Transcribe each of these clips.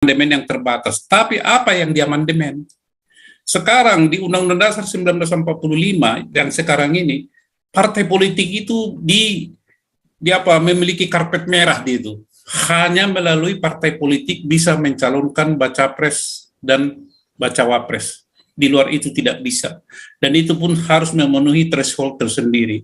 amandemen yang terbatas. Tapi apa yang diamandemen? Sekarang di Undang-Undang Dasar 1945 yang sekarang ini, partai politik itu memiliki karpet merah di itu. Hanya melalui partai politik bisa mencalonkan baca pres dan baca wapres. Di luar itu tidak bisa. Dan itu pun harus memenuhi threshold tersendiri.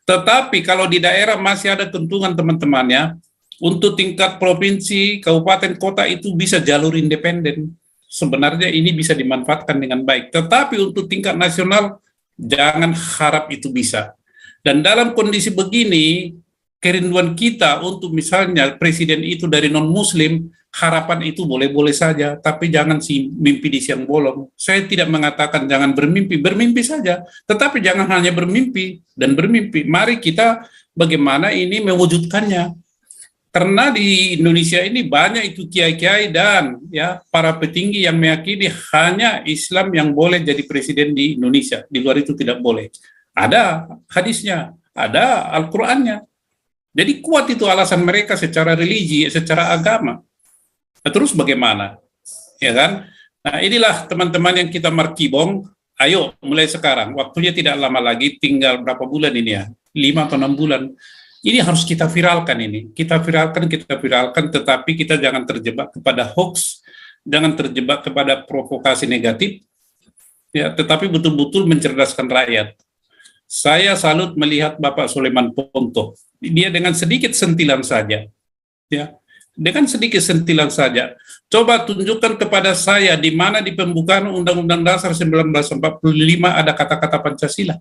Tetapi kalau di daerah masih ada keuntungan teman-temannya, untuk tingkat provinsi, kabupaten, kota itu bisa jalur independen. Sebenarnya ini bisa dimanfaatkan dengan baik. Tetapi untuk tingkat nasional, jangan harap itu bisa. Dan dalam kondisi begini, kerinduan kita untuk misalnya presiden itu dari non-muslim, harapan itu boleh-boleh saja, tapi jangan mimpi di siang bolong. Saya tidak mengatakan jangan bermimpi, bermimpi saja. Tetapi jangan hanya bermimpi dan bermimpi. Mari kita bagaimana ini mewujudkannya. Karena di Indonesia ini banyak itu kiai-kiai dan para petinggi yang meyakini hanya Islam yang boleh jadi presiden di Indonesia. Di luar itu tidak boleh. Ada hadisnya, ada Al-Qur'annya. Jadi kuat itu alasan mereka secara religi, secara agama. Nah, terus bagaimana? Ya kan? Nah, inilah teman-teman yang kita markibong. Ayo mulai sekarang. Waktunya tidak lama lagi, tinggal berapa bulan ini ya? 5 atau 6 bulan. Ini harus kita viralkan ini. Kita viralkan, tetapi kita jangan terjebak kepada hoax, jangan terjebak kepada provokasi negatif, ya, tetapi betul-betul mencerdaskan rakyat. Saya salut melihat Bapak Sulaiman Ponto. Dia dengan sedikit sentilan saja, ya, dengan sedikit sentilan saja. Coba tunjukkan kepada saya di mana di pembukaan Undang-Undang Dasar 1945 ada kata-kata Pancasila.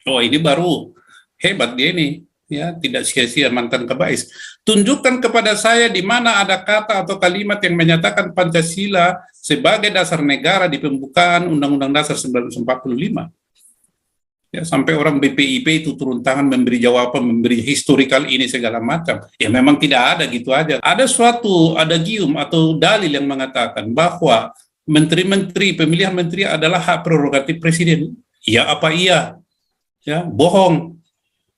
Oh, ini baru hebat dia ini, ya, tidak sia-sia mantan Kabais. Tunjukkan kepada saya di mana ada kata atau kalimat yang menyatakan Pancasila sebagai dasar negara di pembukaan Undang-Undang Dasar 1945. Ya, sampai orang BPIP itu turun tangan memberi jawaban, memberi historikal ini segala macam. Ya memang tidak ada gitu aja. Ada suatu adagium atau dalil yang mengatakan bahwa menteri-menteri, pemilihan menteri adalah hak prerogatif presiden. Iya apa iya? Ya, bohong.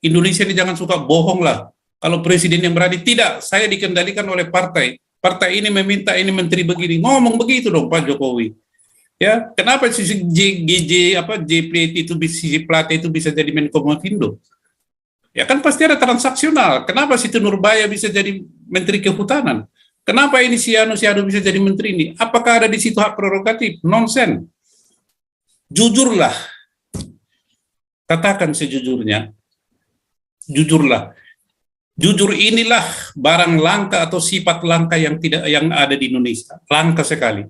Indonesia ini jangan suka bohong lah. Kalau presiden yang berani, tidak, saya dikendalikan oleh partai. Partai ini meminta ini menteri begini. Ngomong begitu dong Pak Jokowi. Ya, kenapa JPT itu Sisi Plate itu bisa jadi Menkominfo? Ya kan pasti ada transaksional. Kenapa Siti Nurbaya bisa jadi menteri kehutanan? Kenapa ini si Anu bisa jadi menteri ini? Apakah ada di situ hak prerogatif? Nonsen. Jujurlah. Katakan sejujurnya, jujurlah. Jujur inilah barang langka atau sifat langka yang ada di Indonesia. Langka sekali.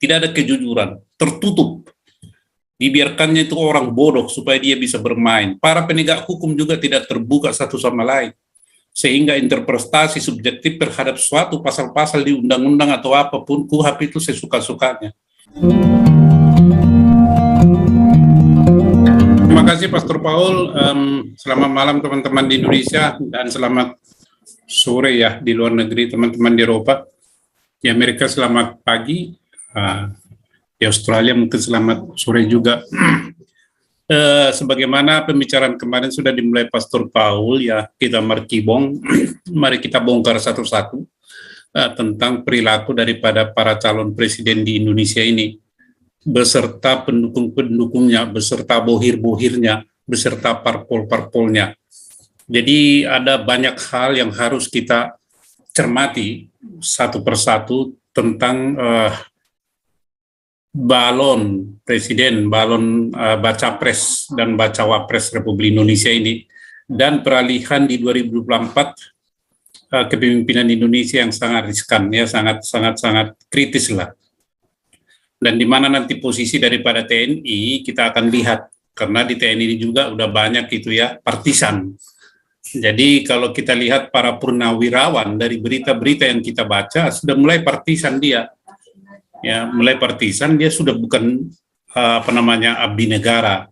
Tidak ada kejujuran, tertutup. Dibiarkannya itu orang bodoh supaya dia bisa bermain. Para penegak hukum juga tidak terbuka satu sama lain. Sehingga interpretasi subjektif terhadap suatu pasal-pasal di undang-undang atau apapun KUHP itu sesuka-sukanya. Terima kasih Pastor Paul. Selamat malam teman-teman di Indonesia dan selamat sore ya di luar negeri teman-teman di Eropa. Di Amerika selamat pagi. Di Australia mungkin selamat sore juga. Sebagaimana pembicaraan kemarin sudah dimulai Pastor Paul ya, kita markibong. Mari kita bongkar satu-satu tentang perilaku daripada para calon presiden di Indonesia ini, beserta pendukung-pendukungnya, beserta bohir-bohirnya, beserta parpol-parpolnya. Jadi ada banyak hal yang harus kita cermati satu persatu tentang balon presiden, balon baca pres dan baca wapres Republik Indonesia ini, dan peralihan di 2024 kepemimpinan Indonesia yang sangat riskan, ya, sangat kritis lah. Dan di mana nanti posisi daripada TNI kita akan lihat, karena di TNI ini juga udah banyak itu ya partisan. Jadi kalau kita lihat para purnawirawan dari berita-berita yang kita baca sudah mulai partisan dia. Ya, mulai partisan, dia sudah bukan abdi negara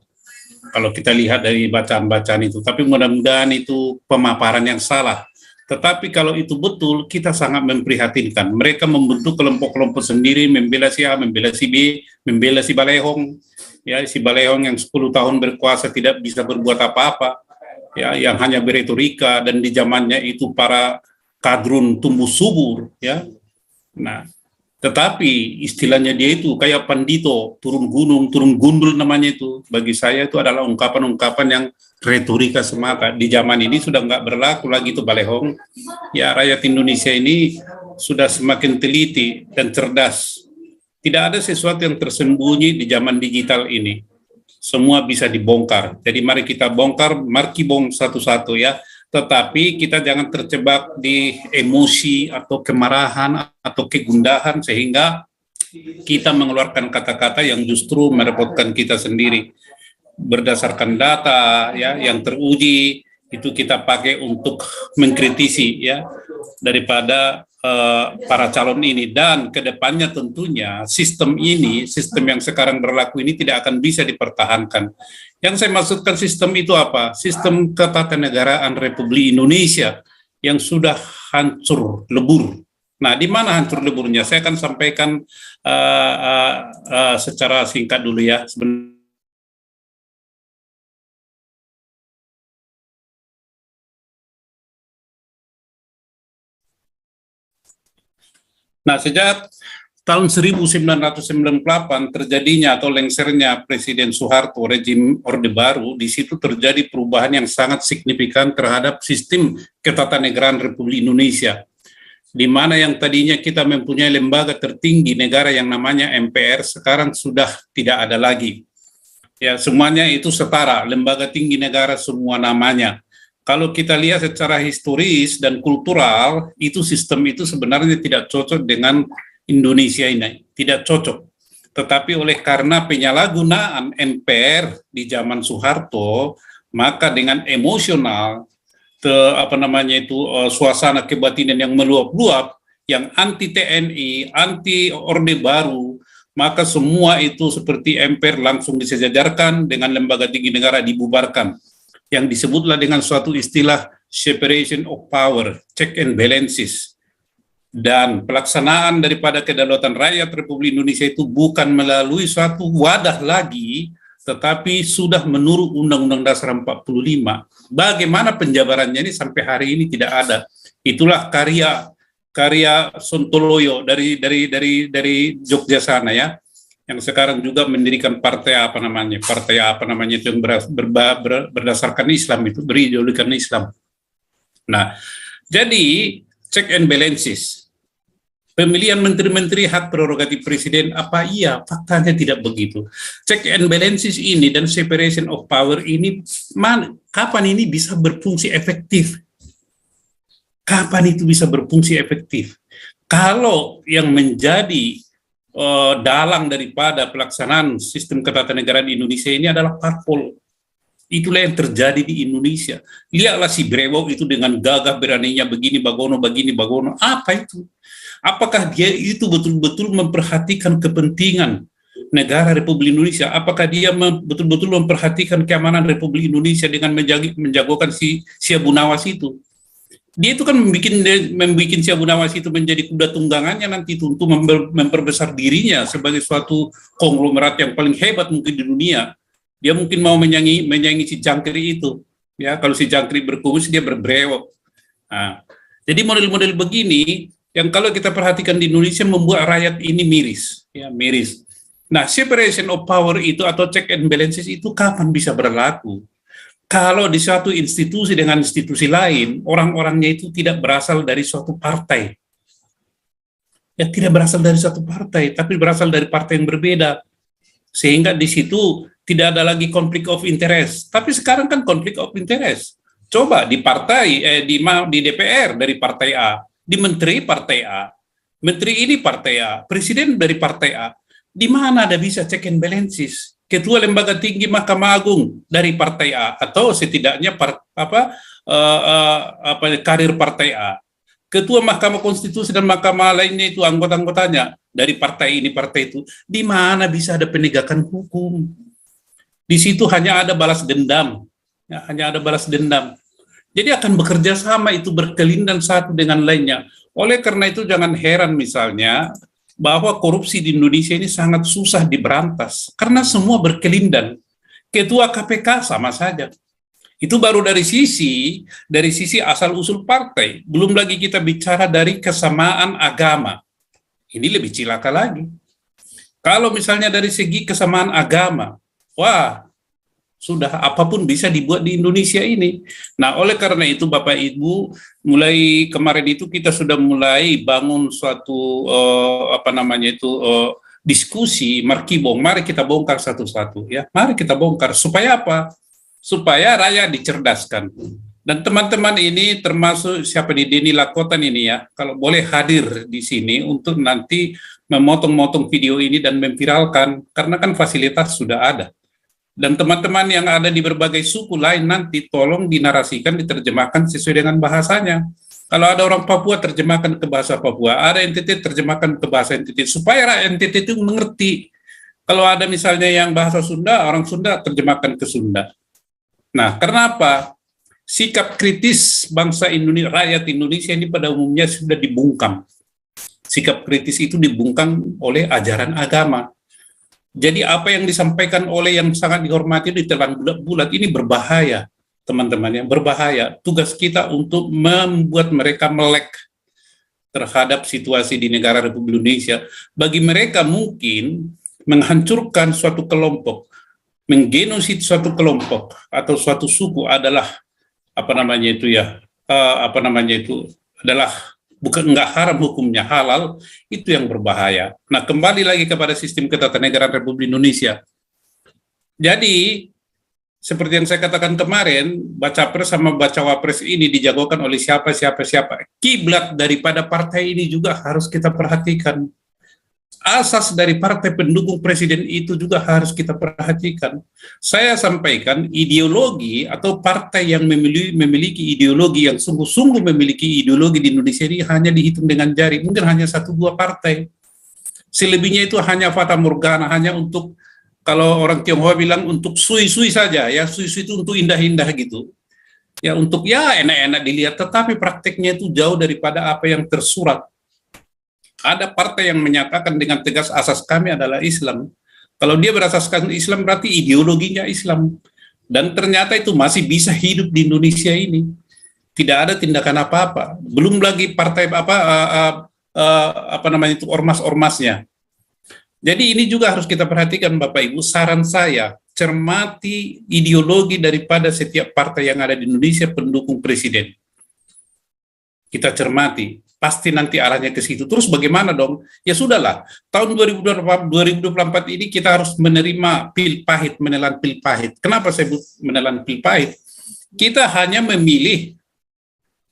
kalau kita lihat dari bacaan-bacaan itu, tapi mudah-mudahan itu pemaparan yang salah. Tetapi kalau itu betul, kita sangat memprihatinkan. Mereka membentuk kelompok-kelompok sendiri, membela si A, membela si B, membela si Balehong, ya, si Balehong yang 10 tahun berkuasa tidak bisa berbuat apa-apa, ya, yang hanya beretorika, dan di zamannya itu para kadrun tumbuh subur, ya. Nah, tetapi istilahnya dia itu kayak Pandito, turun gunung, turun gundul namanya itu. Bagi saya itu adalah ungkapan-ungkapan yang retorika semata. Di zaman ini sudah nggak berlaku lagi itu balehong. Ya, rakyat Indonesia ini sudah semakin teliti dan cerdas. Tidak ada sesuatu yang tersembunyi di zaman digital ini. Semua bisa dibongkar. Jadi mari kita bongkar, markibong satu-satu ya. Tetapi kita jangan terjebak di emosi atau kemarahan atau kegundahan sehingga kita mengeluarkan kata-kata yang justru merepotkan kita sendiri. Berdasarkan data ya yang teruji itu kita pakai untuk mengkritisi ya daripada para calon ini, dan kedepannya tentunya sistem yang sekarang berlaku ini tidak akan bisa dipertahankan. Yang saya maksudkan sistem itu apa? Sistem ketatanegaraan Republik Indonesia yang sudah hancur lebur. Nah, di mana hancur leburnya? Saya akan sampaikan secara singkat dulu ya. Nah, sejak tahun 1998 terjadinya atau lengsernya Presiden Soeharto, rezim Orde Baru, di situ terjadi perubahan yang sangat signifikan terhadap sistem ketatanegaraan Republik Indonesia, di mana yang tadinya kita mempunyai lembaga tertinggi negara yang namanya MPR, sekarang sudah tidak ada lagi. Ya, semuanya itu setara, lembaga tinggi negara semua namanya. Kalau kita lihat secara historis dan kultural, itu sistem itu sebenarnya tidak cocok dengan Indonesia ini, tidak cocok. Tetapi oleh karena penyalahgunaan MPR di zaman Soeharto, maka dengan emosional, suasana kebatinan yang meluap-luap, yang anti TNI, anti Orde Baru, maka semua itu seperti MPR langsung disejajarkan dengan lembaga tinggi negara dibubarkan, yang disebutlah dengan suatu istilah separation of power, check and balances. Dan pelaksanaan daripada kedaulatan rakyat Republik Indonesia itu bukan melalui suatu wadah lagi, tetapi sudah menurut Undang-Undang Dasar 45. Bagaimana penjabarannya ini sampai hari ini tidak ada. Itulah karya Sontoloyo dari Jogja sana ya, yang sekarang juga mendirikan partai apa namanya itu yang berdasarkan Islam, itu berideologikan Islam. Nah, jadi check and balances, pemilihan menteri-menteri hak prerogatif presiden, apa iya? Faktanya tidak begitu. Check and balances ini dan separation of power ini kapan ini bisa berfungsi efektif? Kapan itu bisa berfungsi efektif? Kalau yang menjadi dalang daripada pelaksanaan sistem ketatanegaraan Indonesia ini adalah parpol. Itulah yang terjadi di Indonesia. Lihatlah si Brewok itu dengan gagah beraninya begini bagono. Apa itu? Apakah dia itu betul-betul memperhatikan kepentingan negara Republik Indonesia? Apakah dia betul-betul memperhatikan keamanan Republik Indonesia dengan menjagokan si Abu Nawas itu? Dia itu kan membuat si Abu Nawas itu menjadi kuda tunggangannya nanti itu untuk memperbesar dirinya sebagai suatu konglomerat yang paling hebat mungkin di dunia. Dia mungkin mau menyaingi si Jangkrik itu. Ya, kalau si Jangkrik berkumis dia berbrewok. Nah, jadi model-model begini yang kalau kita perhatikan di Indonesia membuat rakyat ini miris, ya miris. Nah, separation of power itu atau check and balances itu kapan bisa berlaku? Kalau di suatu institusi dengan institusi lain, orang-orangnya itu tidak berasal dari suatu partai. Ya, tidak berasal dari suatu partai, tapi berasal dari partai yang berbeda. Sehingga di situ tidak ada lagi konflik of interest. Tapi sekarang kan konflik of interest. Coba di partai, di DPR dari partai A, di menteri partai A, menteri ini partai A, presiden dari partai A. Di mana ada bisa check and balances? Ketua Lembaga Tinggi Mahkamah Agung dari Partai A atau setidaknya karir Partai A. Ketua Mahkamah Konstitusi dan Mahkamah lainnya itu anggota-anggotanya dari partai ini, partai itu. Di mana bisa ada penegakan hukum? Di situ hanya ada balas dendam. Ya, hanya ada balas dendam. Jadi akan bekerja sama itu berkelindan satu dengan lainnya. Oleh karena itu jangan heran misalnya bahwa korupsi di Indonesia ini sangat susah diberantas karena semua berkelindan. Ketua KPK sama saja, Itu baru dari sisi asal-usul partai. Belum lagi kita bicara dari kesamaan agama. Ini lebih cilaka lagi. Kalau misalnya dari segi kesamaan agama, wah, sudah apapun bisa dibuat di Indonesia ini. Nah, oleh karena itu Bapak Ibu, mulai kemarin itu kita sudah mulai bangun suatu diskusi markibong. Mari kita bongkar satu-satu ya. Mari kita bongkar supaya apa? Supaya rakyat dicerdaskan. Dan teman-teman ini termasuk siapa di Denny Lakotan ini ya, kalau boleh hadir di sini untuk nanti memotong-motong video ini dan memviralkan, karena kan fasilitas sudah ada. Dan teman-teman yang ada di berbagai suku lain nanti tolong dinarasikan, diterjemahkan sesuai dengan bahasanya. Kalau ada orang Papua, terjemahkan ke bahasa Papua. Ada NTT, terjemahkan ke bahasa NTT. Supaya rakyat NTT itu mengerti. Kalau ada misalnya yang bahasa Sunda, orang Sunda terjemahkan ke Sunda. Nah, kenapa? Sikap kritis bangsa Indonesia, rakyat Indonesia ini pada umumnya sudah dibungkam. Sikap kritis itu dibungkam oleh ajaran agama. Jadi apa yang disampaikan oleh yang sangat dihormati ditelan bulat-bulat ini berbahaya, teman-teman, ya, berbahaya. Tugas kita untuk membuat mereka melek terhadap situasi di negara Republik Indonesia. Bagi mereka mungkin menghancurkan suatu kelompok, menggenosid suatu kelompok atau suatu suku adalah adalah bukan nggak haram hukumnya, halal, itu yang berbahaya. Nah, kembali lagi kepada sistem ketatanegaraan Republik Indonesia. Jadi seperti yang saya katakan kemarin, baca pres sama baca wapres ini dijagokan oleh siapa. Kiblat daripada partai ini juga harus kita perhatikan. Asas dari partai pendukung presiden itu juga harus kita perhatikan. Saya sampaikan ideologi atau partai yang memiliki ideologi yang sungguh-sungguh memiliki ideologi di Indonesia ini hanya dihitung dengan jari. Mungkin hanya 1-2 partai. Selebihnya itu hanya fata morgana, hanya untuk, kalau orang Tionghoa bilang untuk sui-sui saja, ya sui-sui itu untuk indah-indah gitu. Ya untuk ya enak-enak dilihat, tetapi prakteknya itu jauh daripada apa yang tersurat. Ada partai yang menyatakan dengan tegas asas kami adalah Islam. Kalau dia berasaskan Islam berarti ideologinya Islam. Dan ternyata itu masih bisa hidup di Indonesia ini. Tidak ada tindakan apa-apa. Belum lagi partai ormas-ormasnya. Jadi ini juga harus kita perhatikan Bapak Ibu. Saran saya, cermati ideologi daripada setiap partai yang ada di Indonesia pendukung presiden. Kita cermati. Pasti nanti arahnya ke situ. Terus bagaimana dong? Ya sudahlah, tahun 2024 ini kita harus menerima pil pahit, menelan pil pahit. Kenapa saya menelan pil pahit? Kita hanya memilih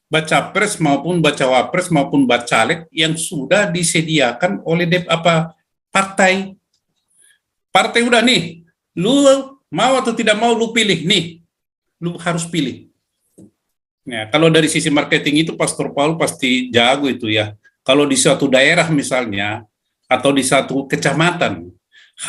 baca pres maupun baca wapres maupun bacalek yang sudah disediakan oleh partai. Partai udah nih, lu mau atau tidak mau lu pilih nih, lu harus pilih. Nah, kalau dari sisi marketing itu Pastor Paul pasti jago itu ya. Kalau di suatu daerah misalnya, atau di satu kecamatan,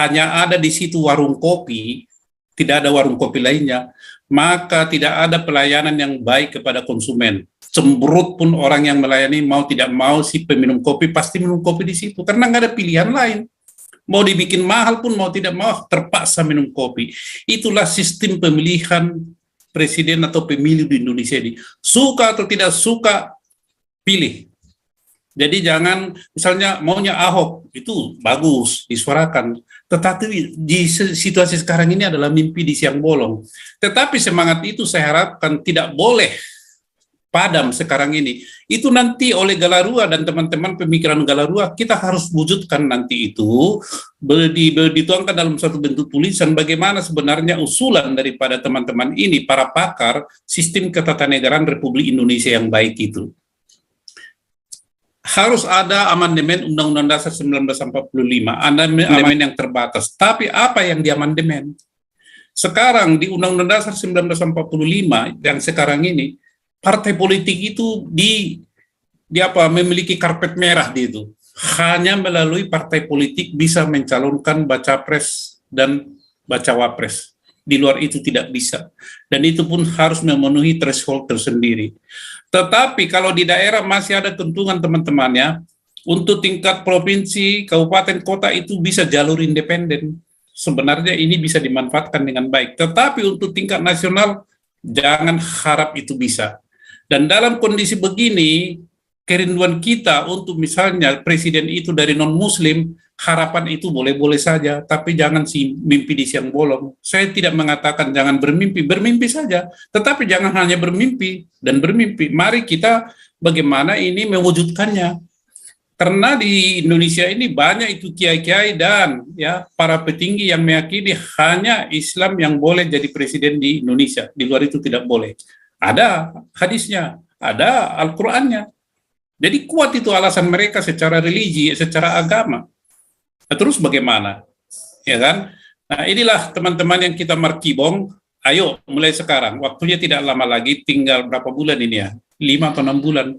hanya ada di situ warung kopi, tidak ada warung kopi lainnya, maka tidak ada pelayanan yang baik kepada konsumen. Cemberut pun orang yang melayani, mau tidak mau si peminum kopi pasti minum kopi di situ, karena nggak ada pilihan lain. Mau dibikin mahal pun mau tidak mau terpaksa minum kopi. Itulah sistem pemilihan presiden atau pemilu di Indonesia ini. Suka atau tidak suka, pilih. Jadi jangan, misalnya maunya Ahok, itu bagus, disuarakan. Tetapi di situasi sekarang ini adalah mimpi di siang bolong. Tetapi semangat itu saya harapkan tidak boleh padam sekarang ini. Itu nanti oleh Galarua dan teman-teman pemikiran Galarua, kita harus wujudkan nanti itu, dituangkan dalam satu bentuk tulisan bagaimana sebenarnya usulan daripada teman-teman ini, para pakar sistem ketatanegaraan Republik Indonesia yang baik itu. Harus ada amandemen Undang-Undang Dasar 1945, amandemen yang terbatas. Tapi apa yang diamandemen? Sekarang di Undang-Undang Dasar 1945 yang sekarang ini, partai politik itu memiliki karpet merah di itu. Hanya melalui partai politik bisa mencalonkan baca pres dan baca wapres. Di luar itu tidak bisa. Dan itu pun harus memenuhi threshold tersendiri. Tetapi kalau di daerah masih ada keuntungan teman-temannya, untuk tingkat provinsi, kabupaten, kota itu bisa jalur independen. Sebenarnya ini bisa dimanfaatkan dengan baik. Tetapi untuk tingkat nasional Jangan harap itu bisa. Dan dalam kondisi begini, kerinduan kita untuk misalnya presiden itu dari non-muslim, harapan itu boleh-boleh saja, tapi jangan mimpi di siang bolong. Saya tidak mengatakan jangan bermimpi, bermimpi saja, tetapi jangan hanya bermimpi dan bermimpi. Mari kita bagaimana ini mewujudkannya. Karena di Indonesia ini banyak itu kiai-kiai dan ya para petinggi yang meyakini hanya Islam yang boleh jadi presiden di Indonesia. Di luar itu tidak boleh. Ada hadisnya, ada Al-Qur'annya. Jadi kuat itu alasan mereka secara religi, secara agama. Nah, terus bagaimana? Ya kan? Nah, inilah teman-teman yang kita markibong. Ayo mulai sekarang. Waktunya tidak lama lagi, tinggal berapa bulan ini ya? 5 atau 6 bulan.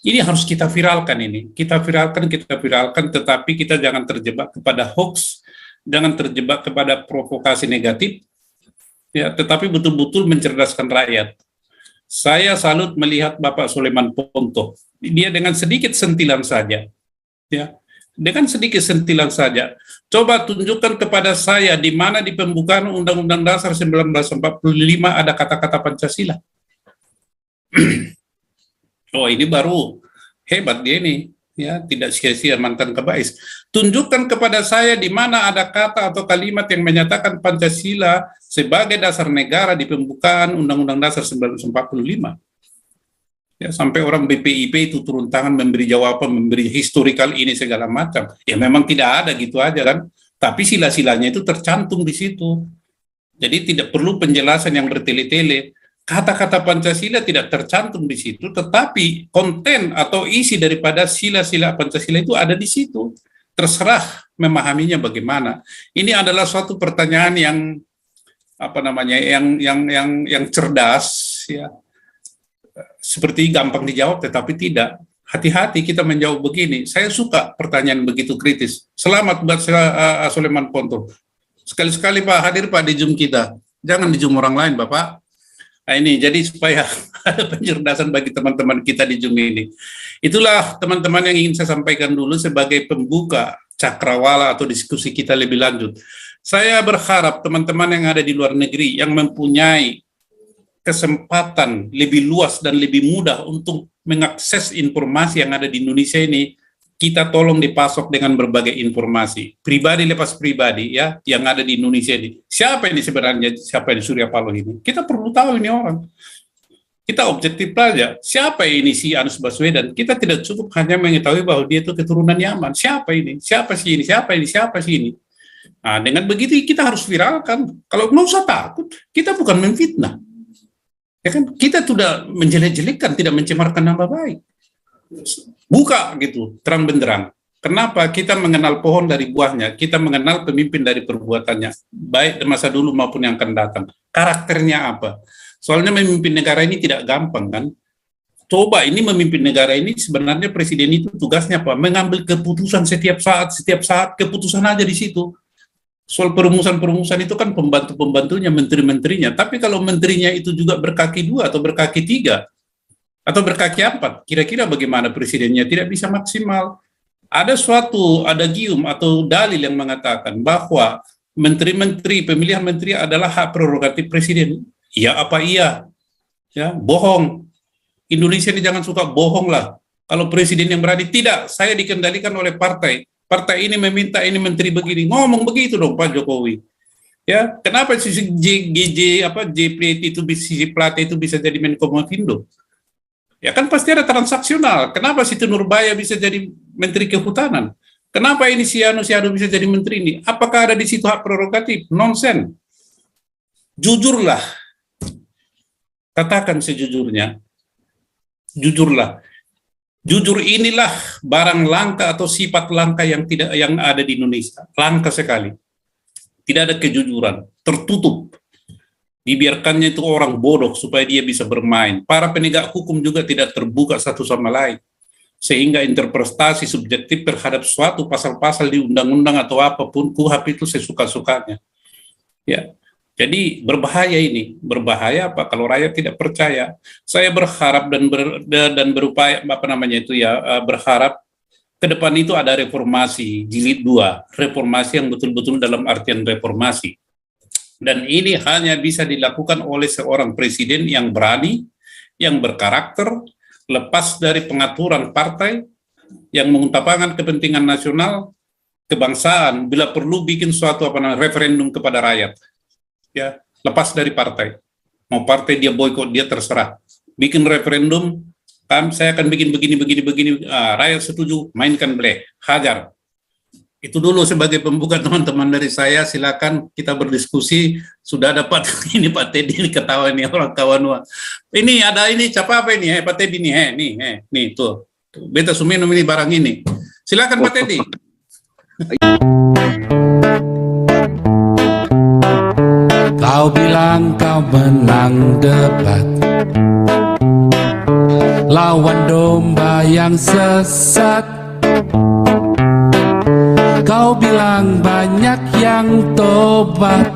Ini harus kita viralkan ini. Kita viralkan, tetapi kita jangan terjebak kepada hoax, jangan terjebak kepada provokasi negatif, ya, tetapi betul-betul mencerdaskan rakyat. Saya salut melihat Bapak Sulaiman Ponto. Dia dengan sedikit sentilan saja, ya, dengan sedikit sentilan saja. Coba tunjukkan kepada saya di mana di pembukaan Undang-Undang Dasar 1945 ada kata-kata Pancasila. Oh, ini baru hebat dia ini, ya, tidak sia-sia mantan Kabais. Tunjukkan kepada saya di mana ada kata atau kalimat yang menyatakan Pancasila sebagai dasar negara di pembukaan Undang-Undang Dasar 1945. Ya, sampai orang BPIP itu turun tangan memberi jawaban, memberi historikal ini segala macam. Ya memang tidak ada gitu aja kan. Tapi sila-silanya itu tercantum di situ. Jadi tidak perlu penjelasan yang bertele-tele. Kata-kata Pancasila tidak tercantum di situ, tetapi konten atau isi daripada sila-sila Pancasila itu ada di situ. Terserah memahaminya bagaimana. Ini adalah suatu pertanyaan yang apa namanya, yang cerdas, ya. Seperti gampang dijawab, tetapi tidak. Hati-hati kita menjawab begini. Saya suka pertanyaan begitu kritis. Selamat buat Sulaiman Ponto. Sekali-sekali Pak hadir Pak di Zoom kita. Jangan di Zoom orang lain, Bapak. Nah, ini jadi supaya ada pencerdasan bagi teman-teman kita di Zoom ini. Itulah teman-teman yang ingin saya sampaikan dulu sebagai pembuka cakrawala atau diskusi kita lebih lanjut. Saya berharap teman-teman yang ada di luar negeri yang mempunyai kesempatan lebih luas dan lebih mudah untuk mengakses informasi yang ada di Indonesia ini, kita tolong dipasok dengan berbagai informasi. Pribadi lepas pribadi, ya, yang ada di Indonesia ini. Siapa ini sebenarnya, siapa ini Surya Paloh ini? Kita perlu tahu ini orang. Kita objektif saja. Siapa ini si Anies Baswedan? Kita tidak cukup hanya mengetahui bahwa dia itu keturunan Yaman. Siapa ini? Siapa sih ini? Siapa ini? Siapa sih ini? Nah, dengan begitu kita harus viralkan. Kalau nggak usah takut, kita bukan memfitnah. Ya kan? Kita sudah menjelek-jelekkan, tidak mencemarkan nama baik. Buka gitu, terang benderang. Kenapa? Kita mengenal pohon dari buahnya, kita mengenal pemimpin dari perbuatannya, baik di masa dulu maupun yang akan datang. Karakternya apa? Soalnya memimpin negara ini tidak gampang kan? Coba ini memimpin negara ini sebenarnya presiden itu tugasnya apa? Mengambil keputusan setiap saat keputusan aja di situ. Soal perumusan-perumusan itu kan pembantu-pembantunya, menteri-menterinya. Tapi kalau menterinya itu juga berkaki 2 atau berkaki 3 atau berkaki 4, kira-kira bagaimana presidennya? Tidak bisa maksimal. Ada suatu adagium atau dalil yang mengatakan bahwa menteri-menteri, pemilihan menteri adalah hak prerogatif presiden. Iya apa iya? Ya, bohong. Indonesia ini jangan suka bohong lah. Kalau presiden yang berani, tidak, saya dikendalikan oleh partai. Partai ini meminta ini menteri begini. Ngomong begitu dong Pak Jokowi. Ya, kenapa sisi JPT itu sisi Plate itu bisa jadi Menkominfo? Ya kan pasti ada transaksional. Kenapa Siti Nurbaya bisa jadi Menteri Kehutanan? Kenapa ini si Anu bisa jadi menteri ini? Apakah ada di situ hak prerogatif? Nonsen. Jujurlah. Katakan sejujurnya. Jujurlah. Jujur inilah barang langka atau sifat langka yang ada di Indonesia. Langka sekali. Tidak ada kejujuran, tertutup. Dibiarkannya itu orang bodoh supaya dia bisa bermain. Para penegak hukum juga tidak terbuka satu sama lain. Sehingga interpretasi subjektif terhadap suatu pasal-pasal di undang-undang atau apapun KUHP itu sesuka-sukanya. Ya. Jadi berbahaya ini. Berbahaya apa kalau rakyat tidak percaya. Saya berharap dan berupaya berharap ke depan itu ada reformasi jilid 2, reformasi yang betul-betul dalam artian reformasi. Dan ini hanya bisa dilakukan oleh seorang presiden yang berani, yang berkarakter, lepas dari pengaturan partai, yang mengutamakan kepentingan nasional, kebangsaan, bila perlu bikin suatu referendum kepada rakyat. Ya, lepas dari partai. Mau partai dia boikot, dia terserah. Bikin referendum, kan saya akan bikin begini, rakyat setuju, mainkan black, hajar. Itu dulu sebagai pembuka, teman-teman dari saya. Silakan kita berdiskusi. Sudah dapat ini Pak Teddy ini ketawa nih orang kawan. Ini ada ini siapa apa ini? Pak Teddy nih, nih tuh. Beta Sumino ini barang ini. Silakan Pak Teddy. Kau bilang kau menang debat, lawan domba yang sesat. Kau bilang banyak yang tobat,